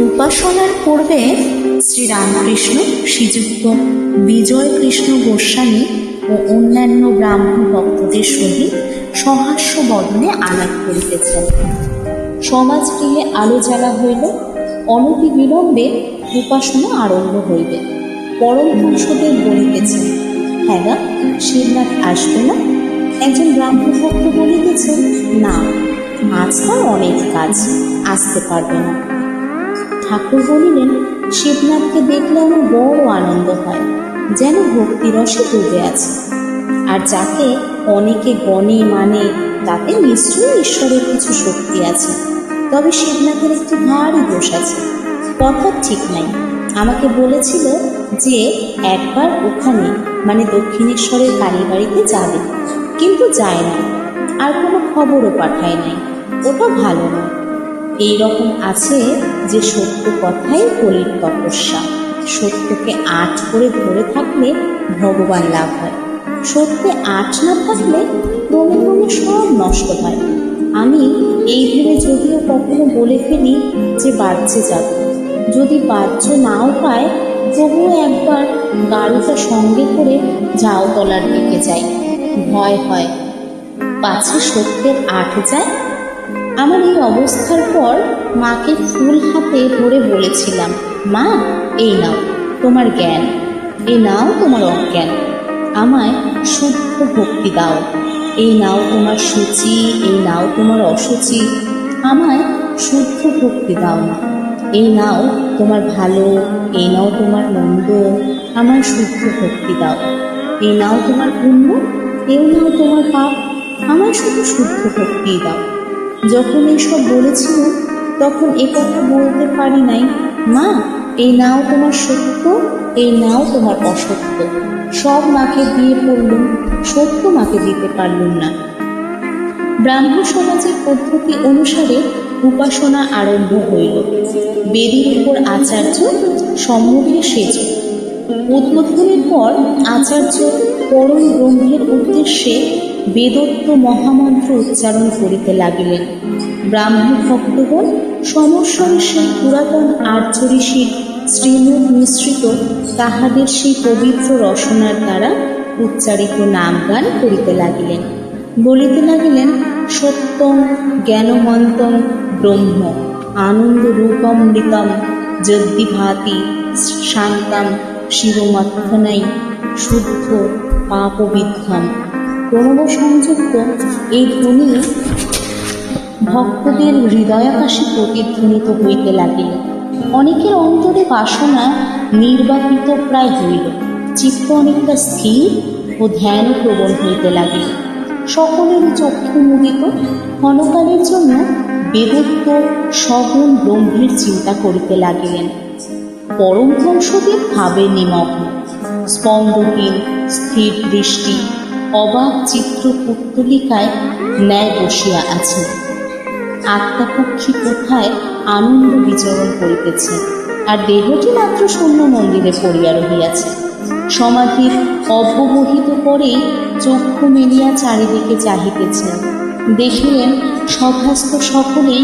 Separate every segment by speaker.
Speaker 1: উপাসনার পূর্বে শ্রীরামকৃষ্ণ শ্রীযুক্ত বিজয় কৃষ্ণ গোস্বামী ও অন্যান্য ব্রাহ্ম ভক্তদের সহিত সহাস্য বদনে আলাপ করিতেছেন। সমাজগৃহে আলো জ্বালা হইল। অনতি বিলম্বে উপাসনা আরম্ভ হইবে। পরম পুরুষদেব বলিতেছেন, হ্যাঁ গা, শিবনাথ আসবে না? একজন ব্রাহ্ম ভক্ত বলিতেছেন, না, আজ তার অনেক কাজ, আসতে পারবে না। ঠাকুর বলিলেন, শিবনাথকে দেখলে আমার বড় আনন্দ হয়, যেন ভক্তিরসে ডুবে আছে। আর যাকে অনেকে গণে মানে, তাতে নিশ্চয়ই ঈশ্বরের কিছু শক্তি আছে। তবে শিবনাথের একটি ভারী দোষ আছে, কথা ঠিক নাই। আমাকে বলেছিল যে একবার ওখানে মানে দক্ষিণেশ্বরের কালীবাড়িতে যাবে, কিন্তু যায় না, আর কোনো খবরও পাঠায় নাই। ওটা ভালো না। এইরকম আছে যে সত্য কথাই কলির তপস্যা। সত্যকে আঁট করে ধরে থাকলে ভগবান লাভ হয়, সত্যে আঁট না থাকলে ক্রমে ক্রমে সব নষ্ট হয়। আমি এই ভেবে যদিও কখনো বলে ফেলি যে বাহ্যে যাব, যদি বাহ্য নাও পায় তবুও একবার গাড়িটা সঙ্গে করে ঝাউতলার দিকে যাই। ভয় হয় পাছে সত্যের আট যায়। আমার এই অবস্থার পর মাকে ফুল হাতে ধরে বলেছিলাম, মা, এই নাও তোমার জ্ঞান, এই নাও তোমার অজ্ঞান, আমায় শুদ্ধ ভক্তি দাও। এই নাও তোমার সূচি, এই নাও তোমার অসুচি, আমায় শুদ্ধ ভক্তি দাও না। এই নাও তোমার ভালো, এই নাও তোমার মন্দ, আমার শুদ্ধ ভক্তি দাও। এই নাও তোমার পুণ্য, এই নাও তোমার পাপ, আমার শুধু শুদ্ধ ভক্তি দাও। যখন এইসব বলেছিল তখন এ কথা বলতে পারি নাই, মা, এই নাও তোমার সত্য, এই নাও তোমার অসত্য। সব মাকে দিয়ে পড়লুম, সত্য মাকে দিতে পারলুম না। ব্রাহ্ম সমাজের পদ্ধতি অনুসারে উপাসনা আরম্ভ হইল। বেদির উপর আচার্য সম্মুখে সেজ। উদ্বোধনের পর আচার্য পরম ব্রহ্মের উদ্দেশ্যে বেদোক্ত মহামন্ত্র উচ্চারণ করিতে লাগিলেন। ব্রাহ্ম ভক্তগণ সমস্বরে সেই পুরাতন আর্য ঋষির শ্রীমুখ মিশ্রিত তাহাদের সেই পবিত্র রসনার দ্বারা উচ্চারিত নাম গান করিতে লাগিলেন। বলিতে লাগিলেন, সত্যং জ্ঞানমন্তং ব্রহ্ম আনন্দ রূপমৃতম যদ্দি ভাতি শান্তাম শিরোমথনাই শুদ্ধ পাপবিদ্ধম। প্রণব সংযুক্ত এই ধ্বনি ভক্তদের হৃদয়াকাশে প্রতিধ্বনিত হইতে লাগিল। অনেকের অন্তরে বাসনা নির্বাপিত প্রায় হইল, চিত্ত অনেকটা স্থির ও ধ্যান প্রবণ হইতে লাগিল। সকলেরই চক্ষু মুদিত। ক্ষণকালের জন্য বেদোক্ত সগুণ ব্রহ্মের চিন্তা করিতে লাগিলেন। পরম হংসদেব ভাবে নিমগ্ন, স্পন্দহীন স্থির দৃষ্টি অবাক চিত্র পুত্তলিকায় ন্যায় বসিয়া আছে। আত্মাপক্ষী কোথায় আনন্দ বিচরণ করিতেছে, আর দেহটি মাত্র শূন্য মন্দিরে পড়িয়া রহিয়াছে। সমাধির অব্যবহিত পরেই চক্ষু মেলিয়া চারিদিকে চাহিতেছেন। দেখিলেন সভাস্থ সকলেই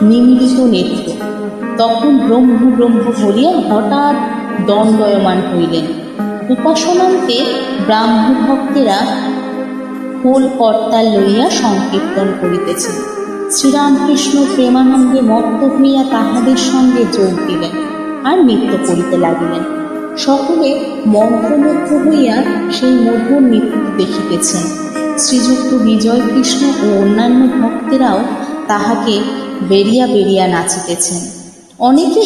Speaker 1: নিমিলিত নেত্র। তখন ব্রহ্ম ব্রহ্ম বলিয়া হঠাৎ দণ্ডয়মান হইলেন। উপাসনান্তে ব্রাহ্ম ভক্তেরা খোল কর্তাল লইয়া সংকীর্তন করিতেছেন। শ্রীরামকৃষ্ণ প্রেমানন্দে মত্ত হইয়া তাহাদের সঙ্গে যোগ দিলেন আর নৃত্য করিতে লাগিলেন। সকলে মন্ত্রমুগ্ধ হইয়া সেই মধুর নৃত্য দেখিতেছেন। শ্রীযুক্ত বিজয় কৃষ্ণ ও অন্যান্য ভক্তেরাও তাহাকে বেরিয়া বেরিয়া নাচিতেছেন। অনেকে